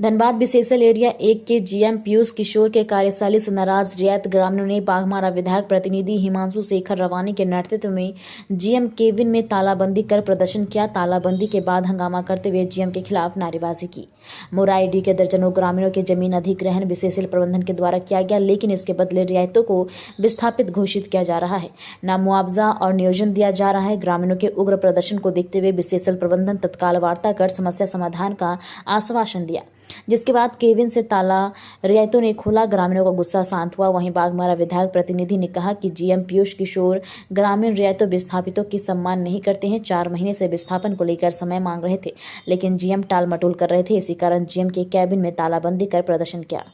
Dhanbad विशेषल area 1 के GM Piyush किशोर के कार्यशैली से नाराज रियायत ग्रामीणों ने बाघमारा विधायक प्रतिनिधि हिमांशु शेखर रवानी के नेतृत्व में जीएम केबिन में तालाबंदी कर प्रदर्शन किया। तालाबंदी के बाद हंगामा करते हुए जीएम के खिलाफ नारेबाजी की। मोराईडीह के दर्जनों ग्रामीणों के जमीन अधिग्रहण विशेषल प्रबंधन के द्वारा किया गया, लेकिन इसके बदले रियायतों को विस्थापित घोषित किया जा रहा है, न मुआवजा और नियोजन दिया जा रहा है। ग्रामीणों के उग्र प्रदर्शन को देखते हुए विशेषल प्रबंधन तत्काल वार्ता कर समस्या समाधान का आश्वासन दिया, जिसके बाद केबिन से ताला रियायतों ने खोला। ग्रामीणों का गुस्सा शांत हुआ। वहीं बाघमारा विधायक प्रतिनिधि ने कहा कि जीएम पीयूष किशोर ग्रामीण रियायतों विस्थापितों की सम्मान नहीं करते हैं। 4 महीने से विस्थापन को लेकर समय मांग रहे थे, लेकिन जीएम टाल मटोल कर रहे थे। इसी कारण जीएम के केबिन में तालाबंदी कर प्रदर्शन किया।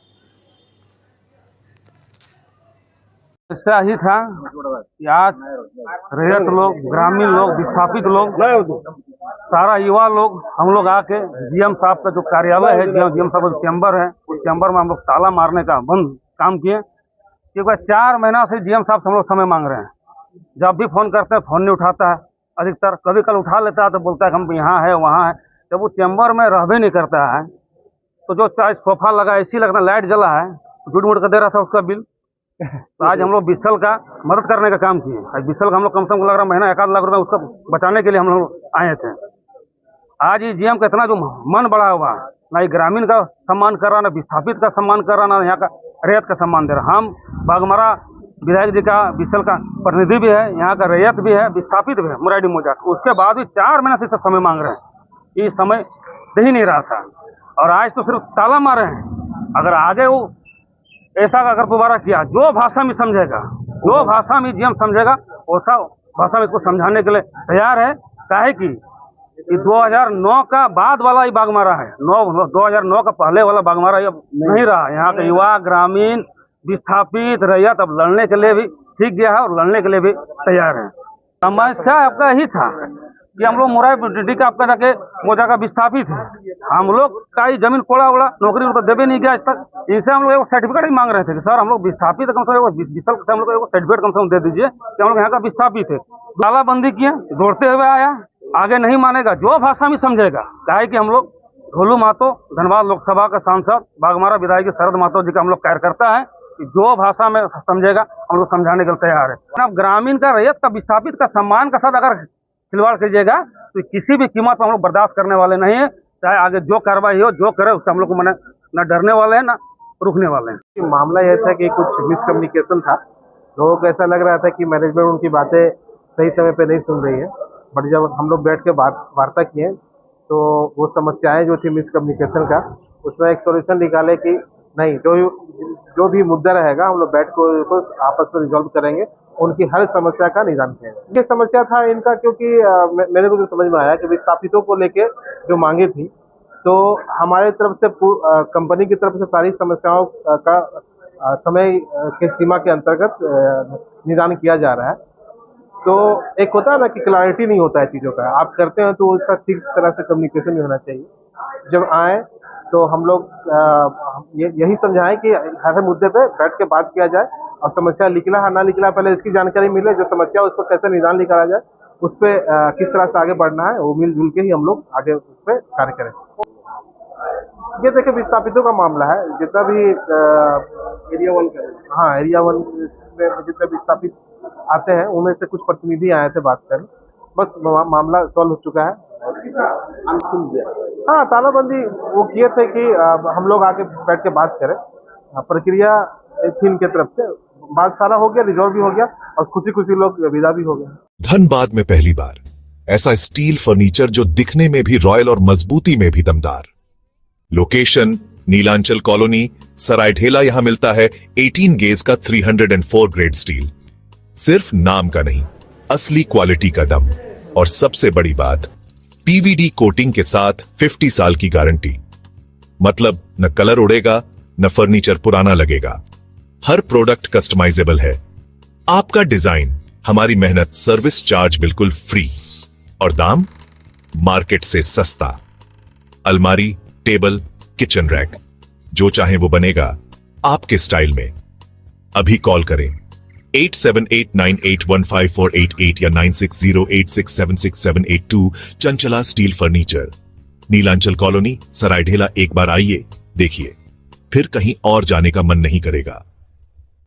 ऐसा ही था कि आज रैयत लोग, ग्रामीण लोग, विस्थापित लोग, सारा युवा लोग, हम लोग आके जीएम साहब का जो कार्यालय है, जीएम साहब का चैम्बर है, उस चैम्बर में हम लोग ताला मारने का बंद काम किए, क्योंकि 4 महीना से जीएम साहब से हम लोग समय मांग रहे हैं। जब भी फोन करते हैं फोन नहीं उठाता है, अधिकतर कभी कल उठा लेता है तो बोलता है हम यहाँ है वहाँ है। जब वो चैम्बर में रहबे नहीं करता है तो जो चाहे सोफा लगा, एसी लगना, लाइट जला है, झूठ मूठ कर दे रहा था उसका बिल। तो आज हम लोग विशल का मदद करने का काम किए। आज विशल का हम लोग कम से कम लग रहा महीना 1 लाख रुपए उसका बचाने के लिए हम लोग आए थे। आज ये जीएम का इतना जो मन बढ़ा हुआ, ना ये ग्रामीण का सम्मान कर रहा, ना विस्थापित का सम्मान कर रहा, ना यहाँ का रैयत का सम्मान दे रहा। हम बाघमारा विधायक जी का विशल का प्रतिनिधि भी है, यहाँ का रैयत भी है, विस्थापित भी है, मोराईडीह मौजा। उसके बाद भी 4 महीने से समय मांग रहे हैं। ये समय दे ही नहीं रहा था और आज तो सिर्फ ताला मारे हैं। अगर आगे वो ऐसा अगर दोबारा किया, जो भाषा में समझेगा, जो भाषा में जीएम समझेगा, वैसा भाषा में इसको समझाने के लिए तैयार है। काहे कि 2009 का बाद वाला ही बाघमारा है, 2009 का पहले वाला बाघमारा अब नहीं रहा। यहाँ के युवा, ग्रामीण, विस्थापित, रैयत अब लड़ने के लिए भी सीख गया है और लड़ने के लिए भी तैयार है। समस्या आपका ही था कि हम लोग मोराईडीह का आपका जाके मौजा का विस्थापित है, हम लोग का ही जमीन कोड़ा उड़ा, नौकरी तो देवे नहीं गया आज तक। इनसे हम लोग एक सर्टिफिकेट ही मांग रहे थे कि सर हम लोग विस्थापित कम से कम विशल से हम लोग एक सर्टिफिकेट कम से कम दे दीजिए कि हम लोग यहाँ का विस्थापित है। तालाबंदी किए, दौड़ते हुए आया, आगे नहीं मानेगा, जो भाषा में समझेगा। काहे कि हम लोग ढोलू महतो, धनबाद लोकसभा का सांसद, बाघमारा विधायक शरद महतो जी का हम लोग कार्यकर्ता है कि जो भाषा में समझेगा हम लोग समझाने के लिए तैयार है। अब ग्रामीण का, रैयत का, विस्थापित का सम्मान का साथ अगर खिलवाड़ कीजिएगा तो किसी भी कीमत पर हम लोग बर्दाश्त करने वाले नहीं है। चाहे आगे जो कार्रवाई हो, जो करे, उससे हम लोग को मैंने न डरने वाले हैं न रुकने वाले हैं। मामला यह था कि कुछ मिसकम्युनिकेशन था। लोगों को ऐसा लग रहा था कि मैनेजमेंट उनकी बातें सही समय पे नहीं सुन रही है, बट जब हम लोग बैठ के वार्ता किए तो वो समस्याएं जो थी मिसकम्युनिकेशन का, उसमें एक सोल्यूशन निकाले कि नहीं, जो भी मुद्दा रहेगा हम लोग बैठ को आपस में रिजॉल्व करेंगे, उनकी हर समस्या का निदान करेंगे। ये समस्या था इनका, क्योंकि मेरे को जो समझ में आया कि विस्थापितों को लेके जो मांगे थी, तो हमारे तरफ से कंपनी की तरफ से सारी समस्याओं का समय के सीमा के अंतर्गत निदान किया जा रहा है। तो एक होता है ना कि क्लैरिटी नहीं होता है चीज़ों का, आप करते हैं तो उसका ठीक तरह से कम्युनिकेशन भी होना चाहिए। जब आए तो हम लोग यही समझाएं कि हर मुद्दे पे बैठ के बात किया जाए और समस्या निकला है ना निकला, पहले इसकी जानकारी मिले, जो समस्या उस पर कैसे निदान निकाला जाए, उस पर किस तरह से आगे बढ़ना है, वो मिलजुल के ही हम लोग आगे उस पर कार्य करें। ये देखिए विस्थापितों का मामला है, जितना भी एरिया 1 का, हाँ एरिया 1 में जितने विस्थापित आते हैं उनमें से कुछ प्रतिनिधि आए थे बात करने, बस मामला सॉल्व हो चुका है। हाँ, तालाबंदी वो किए थे कि हम लोग आके बैठ के बात करें, प्रक्रिया थी इनके तरफ से, बात सारा हो गया, रिजॉल्व भी हो गया और खुशी खुशी लोग विदा भी हो गए। धनबाद में पहली बार ऐसा स्टील फर्नीचर जो दिखने में भी रॉयल और मजबूती में भी दमदार। Location Nilanchal colony, Saraidhela. यहां मिलता है 18 गेज का 304 ग्रेड स्टील। सिर्फ नाम का नहीं, असली क्वालिटी का दम। और सबसे बड़ी बात, पीवीडी कोटिंग के साथ 50 साल की गारंटी। मतलब न कलर उड़ेगा, न फर्नीचर पुराना लगेगा। हर प्रोडक्ट कस्टमाइजेबल है। आपका डिजाइन, हमारी मेहनत, सर्विस चार्ज बिल्कुल फ्री और दाम मार्केट से सस्ता। अलमारी, टेबल, किचन रैक, जो चाहे वो बनेगा आपके स्टाइल में। अभी कॉल करें 8789815488 या 9608676782। Chanchala steel furniture, Nilanchal colony, Saraidhela एक बार आइए, देखिए, फिर कहीं और जाने का मन नहीं करेगा।